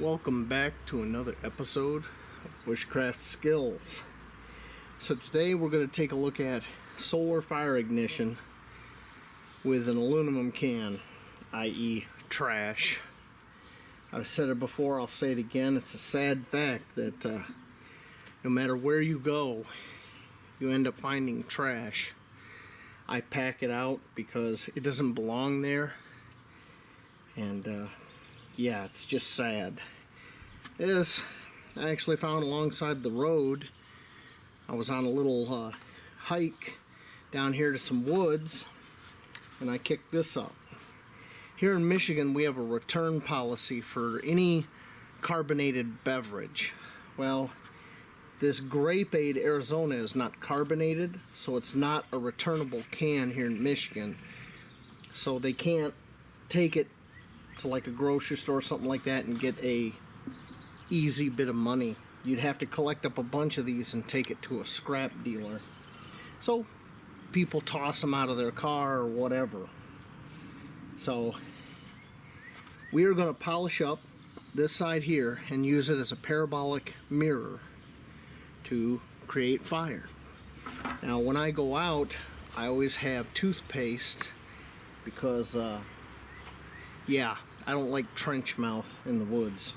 Welcome back to another episode of Bushcraft Skills. So today we're going to take a look at solar fire ignition with an aluminum can, i.e. trash. I've said it before, I'll say it again. It's a sad fact that no matter where you go, you end up finding trash. I pack it out because it doesn't belong there, and yeah, it's just sad. This I actually found alongside the road. I was on a little hike down here to some woods, and I kicked this up. Here in Michigan, we have a return policy for any carbonated beverage. Well, this Grapeade Arizona is not carbonated, so it's not a returnable can here in Michigan. So they can't take it to like a grocery store or something like that and get a easy bit of money. You'd have to collect up a bunch of these and take it to a scrap dealer. So people toss them out of their car or whatever. So we are going to polish up this side here and use it as a parabolic mirror to create fire. Now when I go out, I always have toothpaste because yeah, I don't like trench mouth in the woods.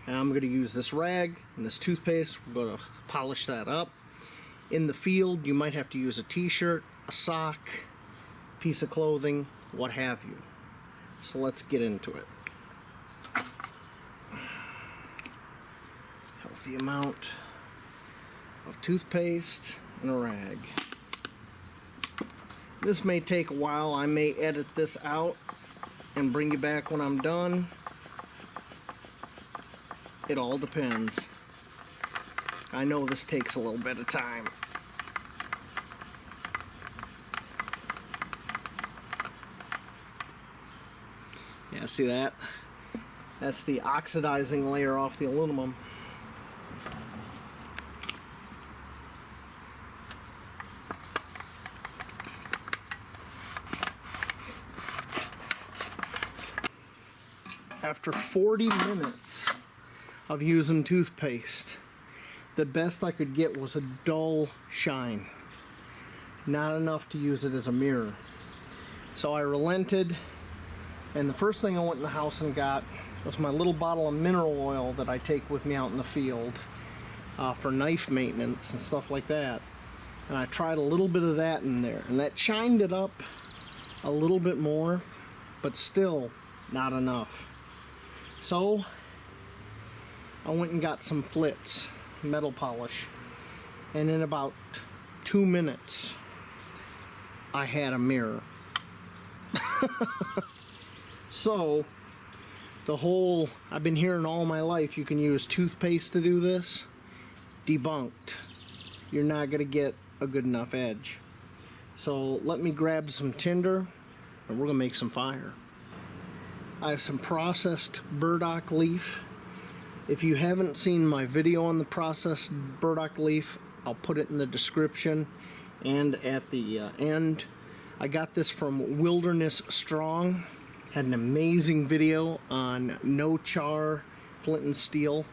And I'm going to use this rag and this toothpaste. We're going to polish that up. In the field, you might have to use a t-shirt, a sock, piece of clothing, what have you. So let's get into it. Healthy amount of toothpaste and a rag. This may take a while. I may edit this out and bring you back when I'm done. It all depends. I know this takes a little bit of time. Yeah, see that? That's the oxidizing layer off the aluminum. After 40 minutes of using toothpaste, the best I could get was a dull shine. Not enough to use it as a mirror. So I relented, and the first thing I went in the house and got was my little bottle of mineral oil that I take with me out in the field for knife maintenance and stuff like that. And I tried a little bit of that in there, and that shined it up a little bit more, but still not enough. So I went and got some Flitz metal polish, and in about 2 minutes I had a mirror. So the whole, I've been hearing all my life you can use toothpaste to do this, debunked. You're not gonna get a good enough edge. So let me grab some tinder and we're gonna make some fire. I have some processed burdock leaf. If you haven't seen my video on the processed burdock leaf, I'll put it in the description and at the end. I got this from Wilderness Strong. Had an amazing video on no char flint and steel.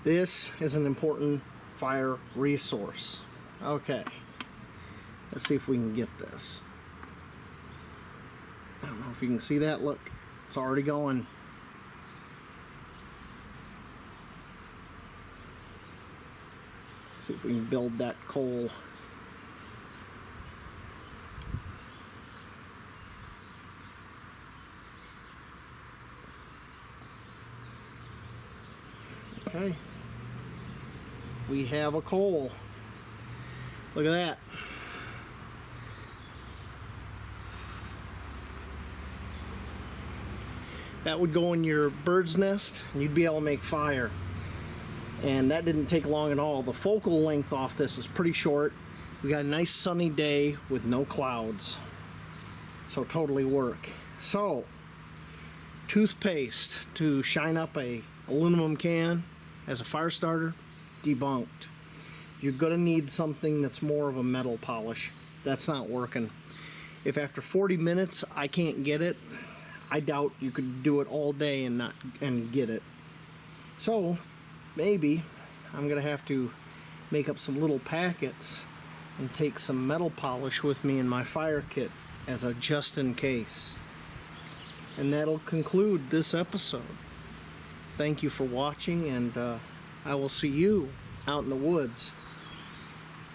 This is an important fire resource. Okay, let's see if we can get this. I don't know if you can see that. Look, it's already going. Let's see if we can build that coal. Okay, we have a coal. Look at that. That would go in your bird's nest and you'd be able to make fire. And that didn't take long at all. The focal length off this is pretty short. We got a nice sunny day with no clouds. So totally work. So, toothpaste to shine up a aluminum can as a fire starter, debunked. You're gonna need something that's more of a metal polish. That's not working. If after 40 minutes I can't get it, I doubt you could do it all day and get it. So maybe I'm gonna have to make up some little packets and take some metal polish with me in my fire kit as a just in case. And that'll conclude this episode. Thank you for watching, and I will see you out in the woods,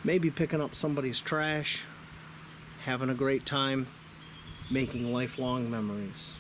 maybe picking up somebody's trash, having a great time, making lifelong memories.